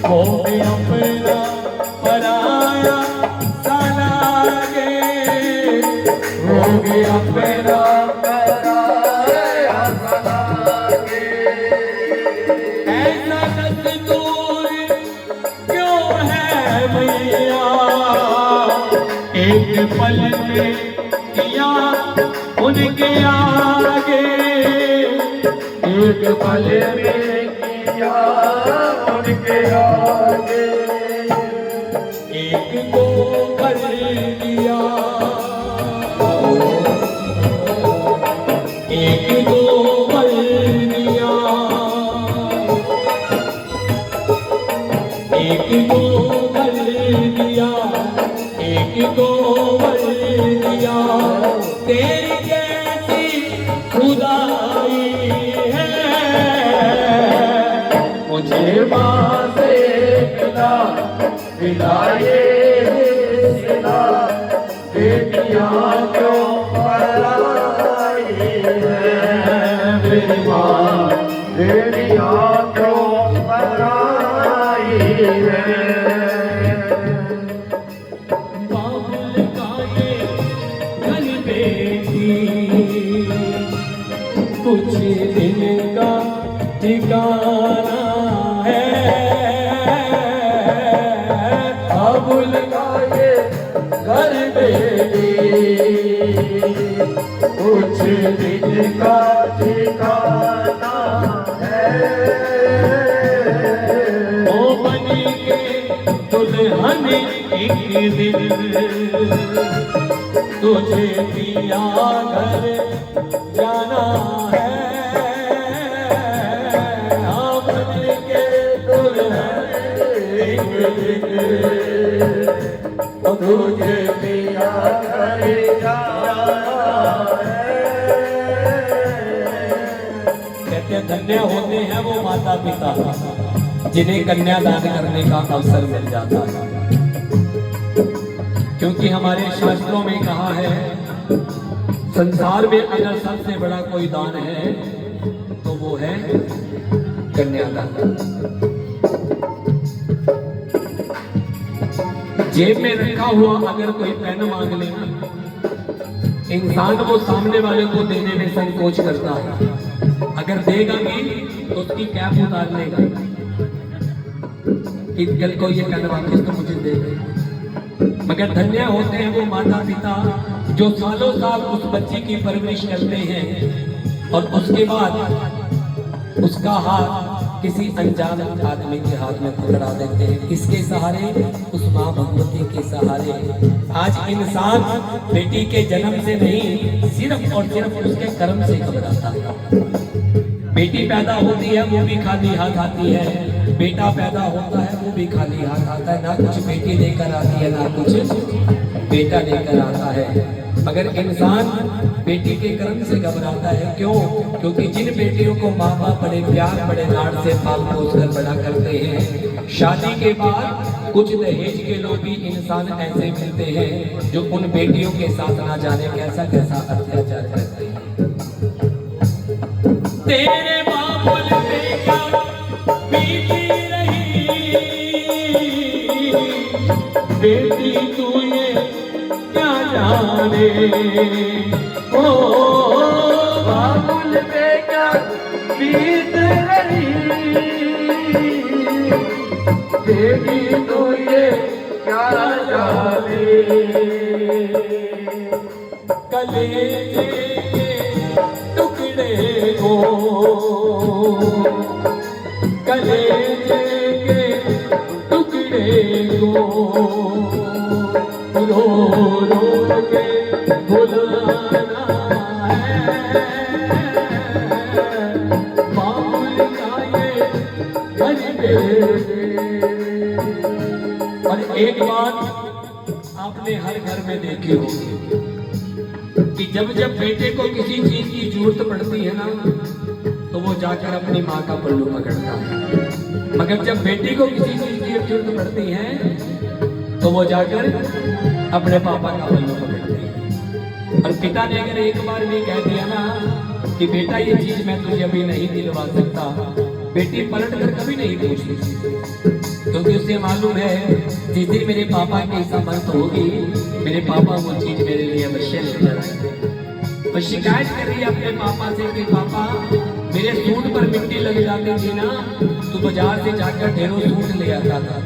हो गया अपना पराया सालागे, हो गया अपना पराया सालागे। ऐसा दस्तूर क्यों है मैया, एक पल में किया उनके आगे, एक पल में किया उनके आगे। एक को कर दिया, एक को कर दिया, एक को कर दिया, एक को कर दिया। तेरी कैसी खुदाई मुझे माँ से मिला मिलाए सिला, बेटियाँ क्यों पराई है मेरी माँ, बेटियाँ क्यों पराई है। बाबुल का ये घर बेटी कुछ दिन का ठिकाना बाबुल का ये घर बेटी कुछ दिन का ठिकाना है। ओ बनी के दुल्हन एक दिन तुझे पिया घर जाना है। ओ बनी के दुल्हन तुझे पिया घर जाना है। कहते धन्य होते हैं वो माता पिता जिन्हें कन्यादान करने का अवसर मिल जाता है, क्योंकि हमारे शास्त्रों में कहा है संसार में अगर सबसे बड़ा कोई दान है तो वो है कन्यादान। जेब में रखा हुआ अगर कोई पेन मांग लेना, इंसान वो सामने वाले को देने में संकोच करता है। अगर देगा भी तो उसकी कैप उतार लेगा कि कल को ये पेन वापस तो मुझे दे दे। मगर धन्य होते हैं वो माता पिता जो सालों साल उस बच्चे की परवरिश करते हैं और उसके बाद उसका हाथ किसी अनजान आदमी के हाथ में पकड़ा देते हैं। किसके सहारे? उस माँ भगवती के सहारे। आज इंसान बेटी के जन्म से नहीं, सिर्फ और सिर्फ उसके कर्म से घबराता है। बेटी पैदा होती है वो भी खाली हाथ आती है, बेटा पैदा होता है वो भी खाली हाथ आता है। ना कुछ बेटी लेकर आती है, ना कुछ बेटा लेकर आता है। मगर इंसान बेटी के कर्म से घबराता है। क्यों? क्योंकि जिन बेटियों को माँ बाप बड़े प्यार बड़े लाड से पाल पोस कर बड़ा करते हैं, शादी के बाद कुछ दहेज के लोग भी इंसान ऐसे मिलते हैं जो उन बेटियों के साथ ना जाने कैसा कैसा अत्याचार करते हैं। तेरे बाबुल पे क्या बीती रही बेटी तू ये क्या जाने, ओ बाबुल पे क्या बीत रही बेटी तो ये क्या जाने। कलेजे के टुकड़े को, कलेजे के टुकड़े को रो रो के बुलाना है। बाबुल का ये घर बेटे। और एक बात आपने हर घर में देखी होगी कि जब जब बेटे को किसी चीज की जरूरत पड़ती है ना तो वो जाकर अपनी माँ का पल्लू पकड़ता है। मगर जब बेटी को किसी चीज की जरूरत पड़ती है तो वो जाकर अपने पापा का पल्लू पकड़ती है। और पिता ने अगर एक बार भी कह दिया ना कि बेटा ये चीज मैं तुझे अभी नहीं दिलवा सकता, बेटी पलट कर कभी नहीं पूछती। क्योंकि उसे मालूम है जिस दिन मेरे पापा की समर्थ होगी मेरे पापा वो चीज मेरे लिए अवश्य लेकर आएंगे। और शिकायत कर रही है अपने पापा से कि पापा मेरे सूट पर मिट्टी लग जाती थी ना, तो बाजार से जाकर ढेरों सूट ले आता था।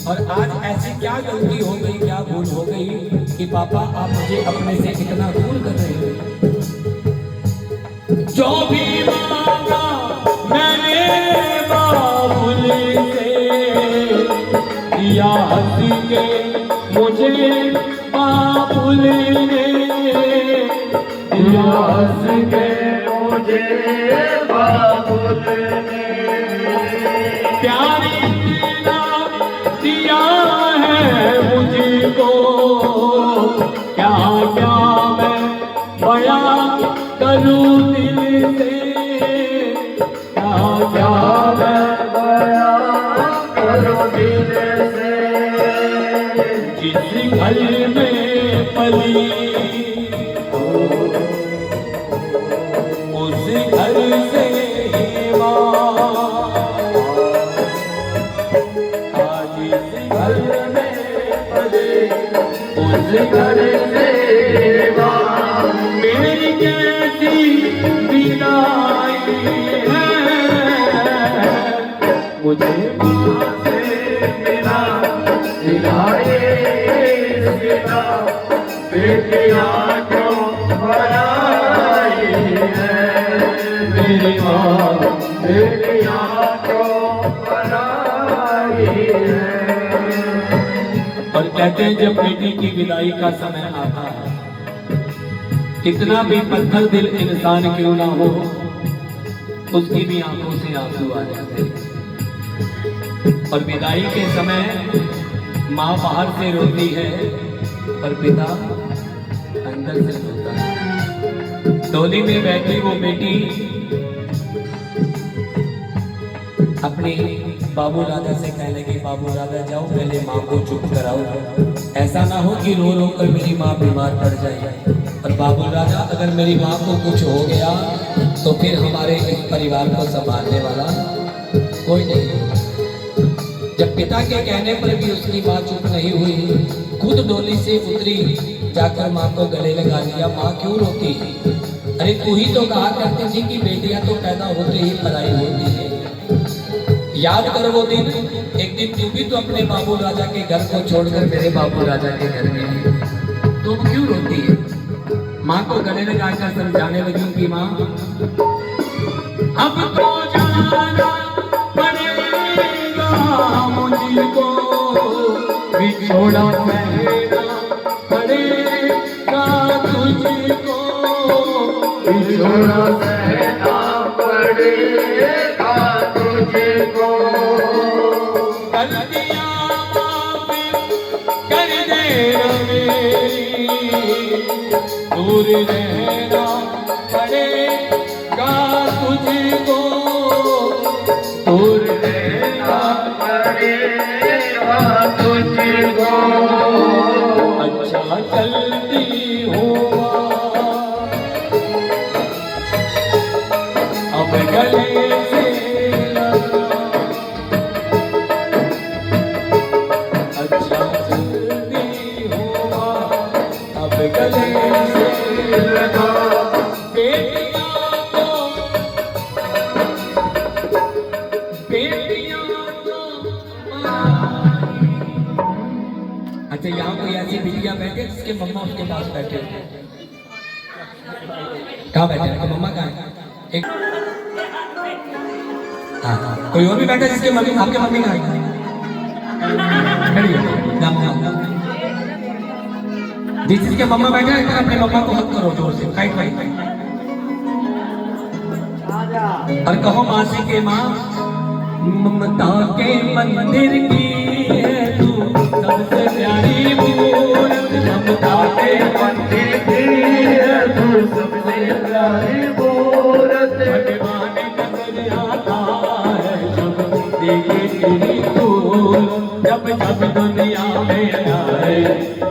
और आज ऐसी क्या गलती हो गई, क्या भूल हो गई कि पापा आप मुझे अपने से इतना दूर कर रहे हैं। जो भी मांगा मैंने बाबुल से दिया हंसी के मुझे बाबुल ने दिया हंसी के मुझे बाबुल ने प्यारी दिया है मुझको क्या क्या मैं बयां करूं दिल से क्या क्या मैं बयां करूं दिल से। जिस घर में पली उस घर से घर से मेरी कैसी विदाई है मुझे माँ से मिला दिलाए सीता बेटियाँ को बनाई है मेरी माँ बेटियाँ को बनाई है। और कहते हैं जब बेटी की विदाई का समय आता है कितना भी पत्थर दिल इंसान क्यों ना हो उसकी भी आंखों से आंसू आ जाते हैं। और विदाई के समय माँ बाहर से रोती है और पिता अंदर से रोता है। डोली में बैठी वो बेटी अपने बाबू राजा से कहने लगी बाबू राजा जाओ पहले माँ को चुप कराओ, ऐसा ना हो कि रो रो कर मेरी माँ बीमार पड़ जाए। और बाबू राजा अगर मेरी माँ को कुछ हो गया तो फिर हमारे इस परिवार को संभालने वाला कोई नहीं। जब पिता के कहने पर भी उसकी माँ चुप नहीं हुई, खुद डोली से उतरी, जाकर माँ को गले लगा लिया। माँ क्यों रोती है? अरे तू ही तो कहा करती थी कि बेटियां तो पैदा होते ही पढ़ाई होती है। याद कर वो दिन, एक दिन तू भी तो अपने बाबू राजा के घर को छोड़कर मेरे बाबू राजा के घर में आई, तो क्यों रोती है? माँ को गले लगाकर समझाने लगी कि माँ अब तो जाना पड़ेगा मुझको, बिछोड़ा सहना पड़ेगा तुझको, बिछोड़ा सहना पड़ेगा तुझको। गलतियां माफ कर देना मेरी, दूर रहना पड़ेगा तुझको, दूर रहना पड़ेगा तुझको। अच्छा चलती हुआ अब गले से लगा, अच्छा चलती हुआ अब गले से लगा। अच्छा यहाँ कोई ऐसी बिटिया बैठे जिसके मम्मा उसके पास बैठे हुए, कहाँ बैठे हैं? मम्मा कहाँ है? एक हाँ, कोई और भी बैठा जिसके मम्मी, आपके मम्मी कहाँ है? जिसके मम्मा बैठे हैं अपने मम्मा को हक करो जोर से, काइट काइट, और कहो मासी के माँ ममता के मंदिर की है तू सबसे प्यारी मूरत, ममता के मंदिर की है तू सबसे प्यारी मूरत। भगवान नजर आता है जब देखे तेरी फूल, जब जब दुनिया में आए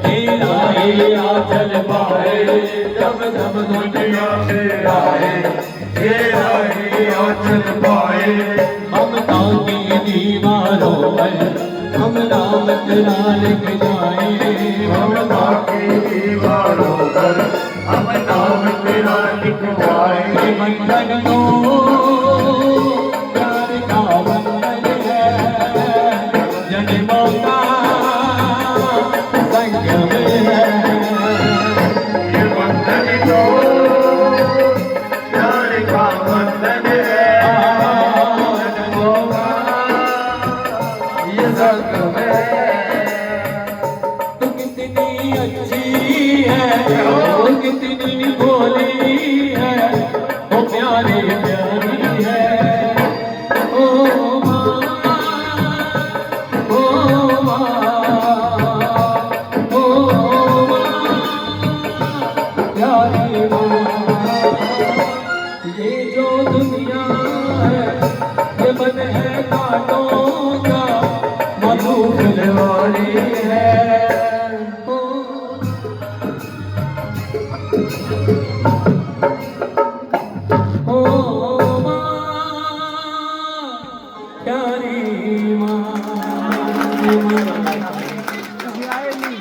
तेरा ही आंचल पाए, जब जब दुनिया में आए तेरा ही आंचल पाए। ममता की दीवारों पर बकरा लेके जाए, हम बाकी दीवारों पर हम नाम तेरा लिखवाए। बंधन तो प्यार का बंधन है, जन्मों का संगम है। ये बंधन तो प्यार का बंधन है, जन्मों का ये संगम है। तू कितनी अच्छी है, ओ कितनी भोली है, ओ प्यारी प्यारी है। ओ माँ, ओ माँ, ओ माँ, प्यारी माँ। ये जो दुनिया है ये मन है कांटों का, मधुर वाली है। ओ माँ, प्यारी माँ।